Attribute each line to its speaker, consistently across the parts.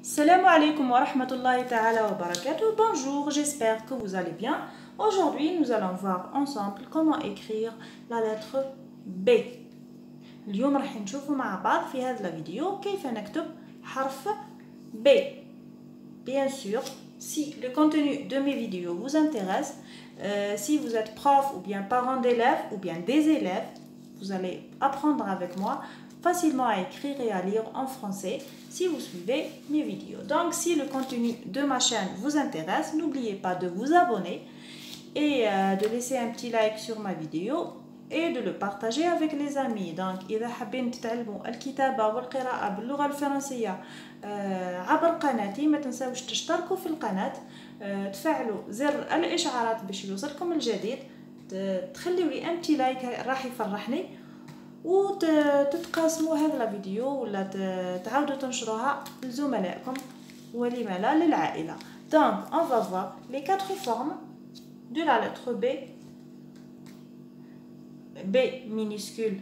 Speaker 1: Salam alaikum wa rahmatullahi ta'ala wa barakatuh. Bonjour, j'espère que vous allez bien. Aujourd'hui, nous allons voir ensemble comment écrire la lettre B. اليوم راح نشوفوا مع بعض في هذا الفيديو كيف نكتب حرف B. Bien sûr, si le contenu de mes vidéos vous intéresse, si vous êtes prof ou bien parent d'élèves ou bien des élèves, vous allez apprendre avec moi facilement à écrire et à lire en français si vous suivez mes vidéos. Donc si le contenu de ma chaîne vous intéresse, n'oubliez pas de vous abonner et de laisser un petit like sur ma vidéo et de le partager avec les amis. Donc إذا حابين تتعلموا الكتابة والقراءة باللغة الفرنسية عبر قناتي ما تنسوش تشتركوا في القناة، تفعلوا زر الإشعارات باش يوصلكم الجديد، تخليوا لي un petit like راح يفرحني، وتتقاسموا هذا الفيديو ولا تعاودوا تنشروها لزملائكم ولما لا للعائلة. Donc on va voir les quatre formes de la lettre B. B minuscule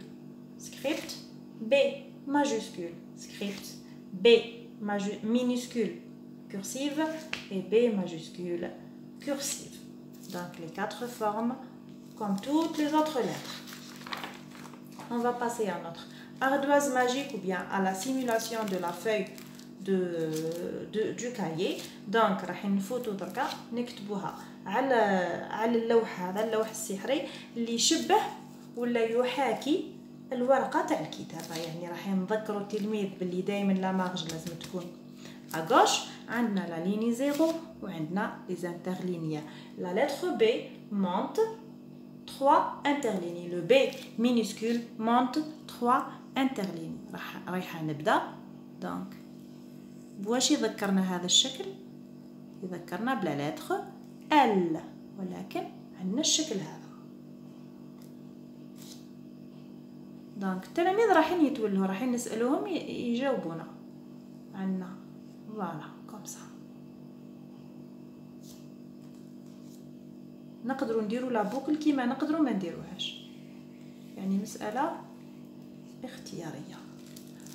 Speaker 1: script, B majuscule script, B minuscule cursive et B majuscule cursive. Donc les quatre formes comme toutes les autres lettres. On va passer à notre ardoise magique ou bien à la simulation de la feuille du cahier. Donc راح نفوتوا دركا نكتبوها على اللوح هذا، اللوح السحري اللي يشبه ولا يحاكي الورقه تاع الكتابه. يعني راح نذكروا التلميذ باللي دائما لا مارج لازم تكون à gauche. عندنا la ligne 0 وعندنا les interlignes. La lettre B monte 3 interlignes. Le B minuscule monte 3 interlignes. رايحه نبدا. دونك بواش يذكرنا هذا الشكل؟ يذكرنا بلا lettre L، ولكن عندنا الشكل هذا. دونك التلاميذ رايحين يتولوا، رايحين نسالوهم يجاوبونا. عندنا فوالا كوم سا. نقدروا نديروا لا بوكل كيما نقدروا ما نديروهاش، يعني مساله اختياريه.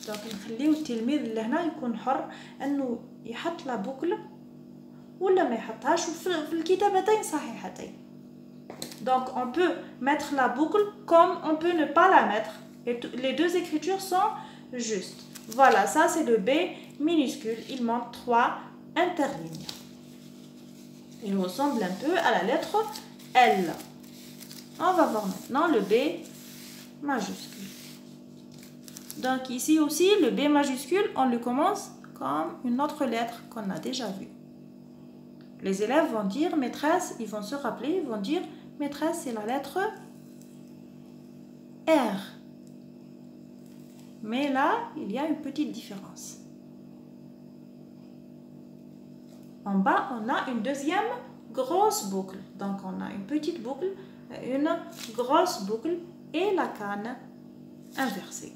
Speaker 1: دونك نخليو التلميذ اللي هنا يكون حر انه يحط لا بوكل ولا ما يحطهاش في الكتابتين صحيحتين. Donc on peut mettre la boucle comme on peut ne pas la mettre. Et les deux écritures sont justes. Voilà, ça c'est le B minuscule. Il manque 3 interlignes. Il ressemble un peu à la lettre L. On va voir maintenant le B majuscule. Donc ici aussi, le B majuscule, on le commence comme une autre lettre qu'on a déjà vue. Les élèves vont dire maîtresse, ils vont se rappeler, ils vont dire maîtresse, c'est la lettre R. Mais là, il y a une petite différence. En bas, on a une deuxième grosse boucle. Donc, on a une petite boucle, une grosse boucle et la canne inversée.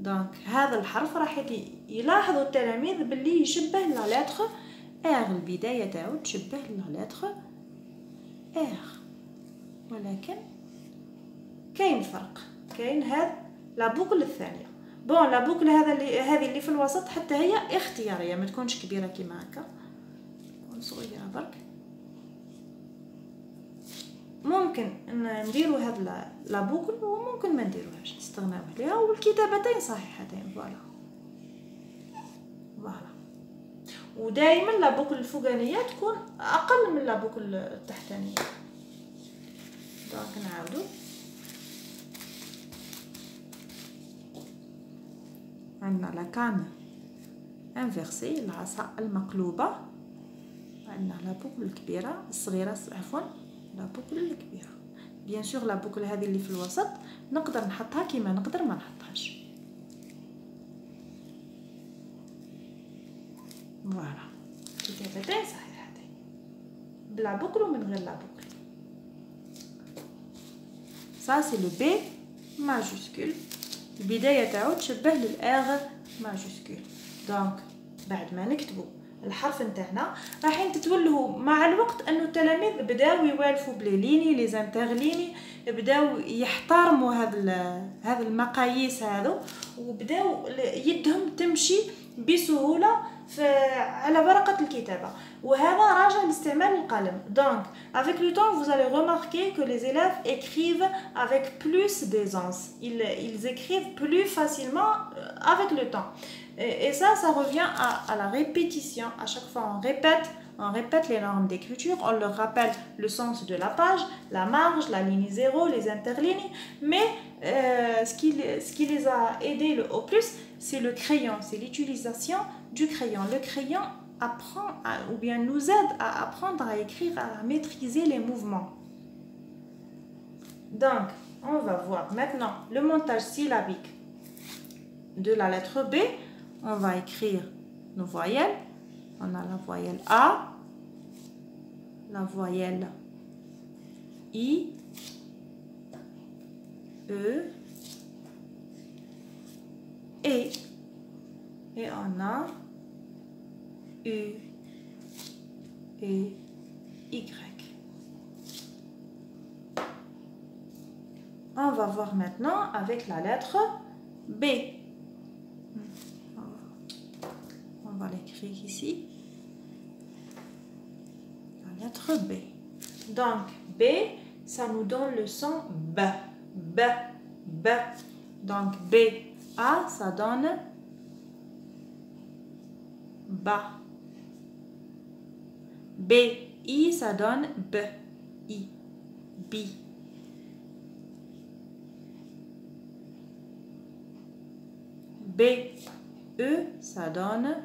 Speaker 1: Donc, هذا الحرف راح يلاحظوا التلاميذ باللي يشبه لا lettre R. البداية تاعو تشبه لا lettre R، ولكن كاين فرق. كاين هذا لا بوكل الثانيه. بون لا بوكل هذه اللي في الوسط حتى هي اختياريه، ما تكونش كبيره كيما هكا، تكون صغيره برك. ممكن نديروا هاد لا بوكل وممكن ما نديروهاش، نستغناو عليها والكتابتين صحيحتين. فوالا ودائما لا بوكل الفوقانيه تكون اقل من لا بوكل التحتانيه. دونك نعاودو. عندنا لا كان انفيرسي، العصا المقلوبه. عندنا لا بوكل الكبيره الصغيره، عفوا لا بوكل الكبيره. بيان سور لا بوكل هذه اللي في الوسط نقدر نحطها كيما نقدر ما نحطهاش. فوالا كتابتين صحيحتين بلا بوكل ومن غير لا بوكل. ça c'est le B majuscule. البداية تاعو تشبه للآغ ماجوسكول. دونك بعد ما نكتبوا الحرف نتاعنا رايحين تتولهوا مع الوقت انه التلاميذ بداو يوالفوا بلي ليني لي زانترليني، بداو يحترموا هذا المقاييس هذو، وبداو يدهم تمشي بسهولة على ورقة الكتابة وهذا راجع لاستعمال القلم. Donc avec le temps vous allez remarquer que les élèves écrivent avec plus d'aisance. Ils écrivent plus facilement avec le temps. Et ça revient à la répétition. À chaque fois on répète les normes d'écriture, on leur rappelle le sens de la page, la marge, la ligne 0, les interlignes. Mais ce qui les a aidés au plus, c'est le crayon, c'est l'utilisation du crayon. Le crayon nous aide à apprendre à écrire, à maîtriser les mouvements. Donc, on va voir maintenant le montage syllabique de la lettre B. On va écrire nos voyelles. On a la voyelle A, la voyelle I, E, et on a U et Y. On va voir maintenant avec la lettre B. On va l'écrire ici. La lettre B. Donc, B, ça nous donne le son B. B, B. Donc, B, A, ça donne ba. B, I, ça donne B. I, bi. B, E, ça donne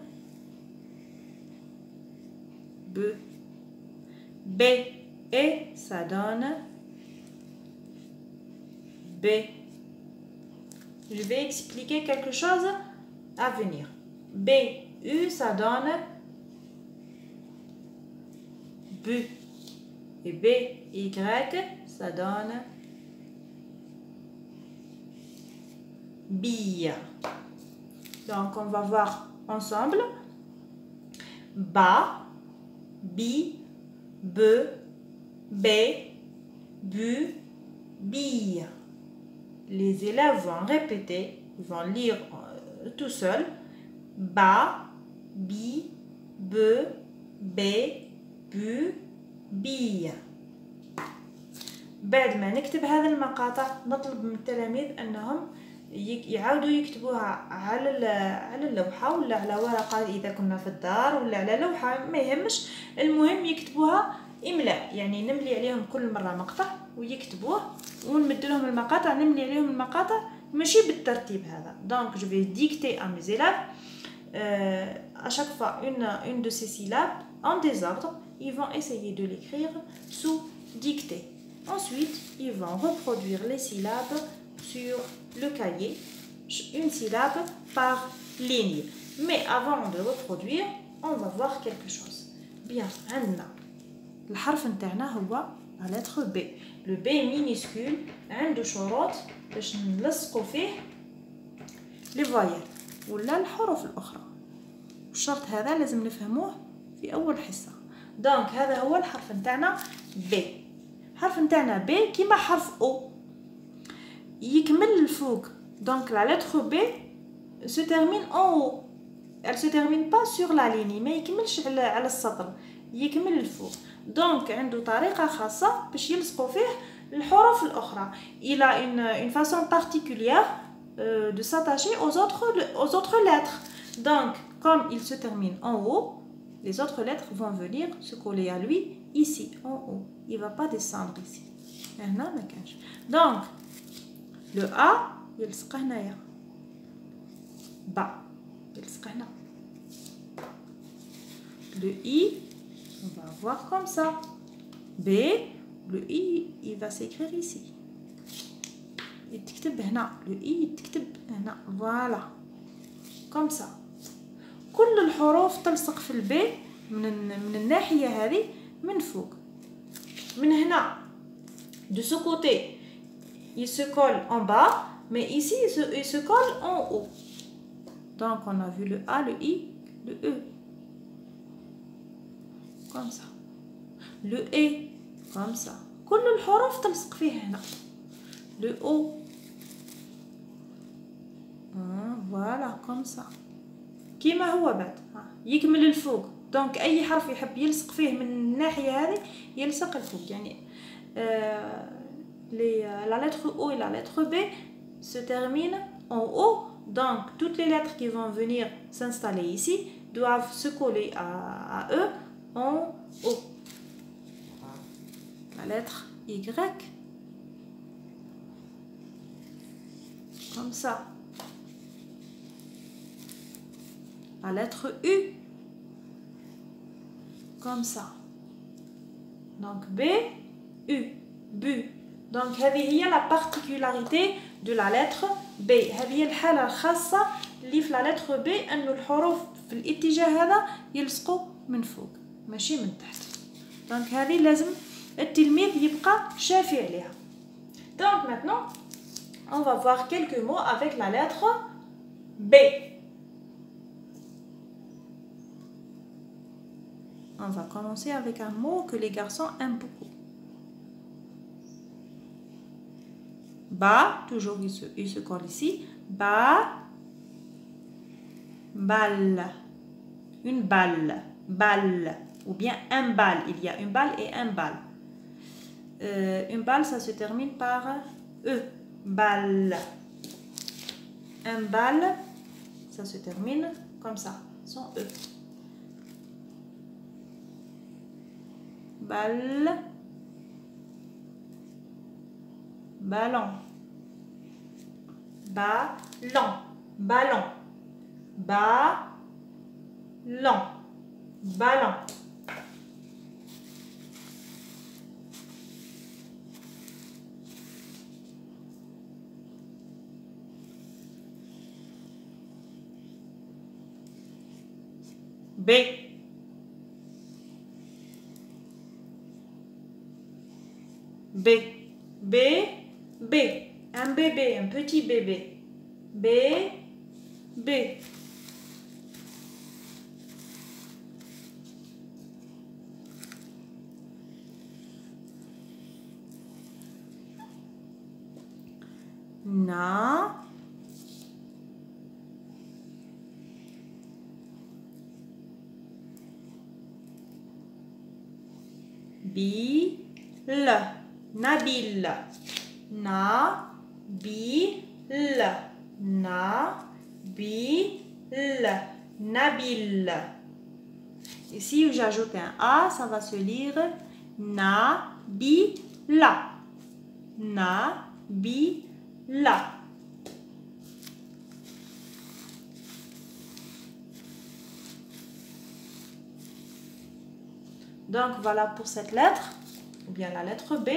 Speaker 1: B. B, E, ça donne B. Je vais expliquer quelque chose à venir. B, U, ça donne B. Et B, Y, ça donne bille. Donc, on va voir ensemble. Ba, bi, be, bé, bu, bille. Les élèves vont répéter, vont lire tout seul. Ba, bi, be, bé, bu, bille. بعد ما نكتب هذه المقاطع نطلب من التلاميذ أنهم يعاودوا يكتبوها على اللوحة ولا على ورقة إذا كنا في الدار ولا على لوحة، ما يهمش، المهم يكتبوها إملاء، يعني نملي عليهم كل مرة مقطع ويكتبوه ونمد لهم المقاطع، نملي عليهم المقاطع ماشي بالترتيب هذا. Donc je vais dicter à mes élèves à chaque fois une de ces syllabes en désordre. Ils vont essayer de l'écrire sous dictée. Ensuite, ils vont reproduire les syllabes sur le cahier, une syllabe par ligne. Mais avant de reproduire, on va voir quelque chose. Bien, عندنا الحرف نتاعنا هو la lettre B. Le B minuscule عنده شروط باش نلصقوا فيه les voyelles ولا الحروف الأخرى. الشرط هذا لازم نفهموه في أول حصة. دونك هذا هو الحرف نتاعنا B. الحرف نتاعنا B كيما حرف O يكمل الفوق. Donc la lettre B se termine en haut. Elle se termine pas sur la ligne. ما يكملش على السطر. يكمل الفوق. Donc عنده طريقة خاصة باش يلصقوا فيه الحروف الأخرى. Il a une façon particulière de s'attacher aux autres lettres. Donc comme il se termine en haut, les autres lettres vont venir se coller à lui ici en haut. Il va pas descendre ici. هنا ما كانش. Donc le A يلصق هنايا. با يلصق هنا. Le I, on va voir comme ça. B, le I, il va s'écrire ici. يتكتب هنا. Le I يتكتب هنا. Voilà. Comme ça. كل الحروف تلصق في الب من الناحية هذه من فوق. من هنا. De ce côté, il se colle en bas, mais ici, il se colle en haut. Donc, on a vu le A, le I, le E. Comme ça. Le E, comme ça. كل الحروف تلصق فيه هنا. Le O. Voilà, comme ça. كيما هو بعد. يكمل الفوق. دونك اي حرف يحب يلصق فيه من الناحيه هذه يلصق الفوق. يعني la lettre O et la lettre B se terminent en O. Donc toutes les lettres qui vont venir s'installer ici doivent se coller à eux en O. La lettre Y, comme ça. La lettre U, comme ça. Donc B, U, bu. Donc هذه هي la particularité de la lettre B. هذه هي الحالة الخاصة اللي في la lettre B أنه الحروف في الاتجاه هذا يلصقوا من فوق ماشي من تحت. دونك هذه لازم التلميذ يبقى شافي عليها. Donc maintenant on va voir quelques mots avec la lettre B. On va commencer avec un mot que les garçons aiment beaucoup. Ba, toujours il se colle ici. Ba, balle. Une balle. Balle. Ou bien un bal. Il y a une balle et un bal. Une balle, ça se termine par E. Balle. Un bal, ça se termine comme ça, sans E. Balle. Ballon. Ballon. Ballon. Ballon. Ballon. B. B. B. B. Un bébé, un petit bébé. B. B. Na. Bil. Nabil. Nabil. Nabil. Nabil. Et si j'ajoute un A, ça va se lire Nabila. Nabila. Donc voilà pour cette lettre, ou bien la lettre B.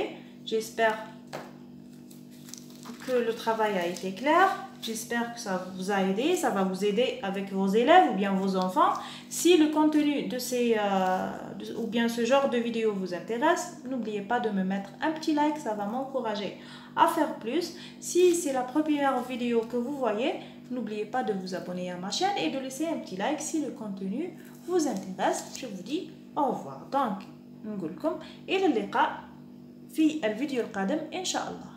Speaker 1: J'espère que le travail a été clair. J'espère que ça vous a aidé. Ça va vous aider avec vos élèves ou bien vos enfants. Si le contenu de ces ou bien ce genre de vidéo vous intéresse, n'oubliez pas de me mettre un petit like. Ça va m'encourager à faire plus. Si c'est la première vidéo que vous voyez, n'oubliez pas de vous abonner à ma chaîne et de laisser un petit like si le contenu vous intéresse. Je vous dis au revoir. Donc نقول لكم إلى اللقاء في الفيديو القادم إن شاء الله.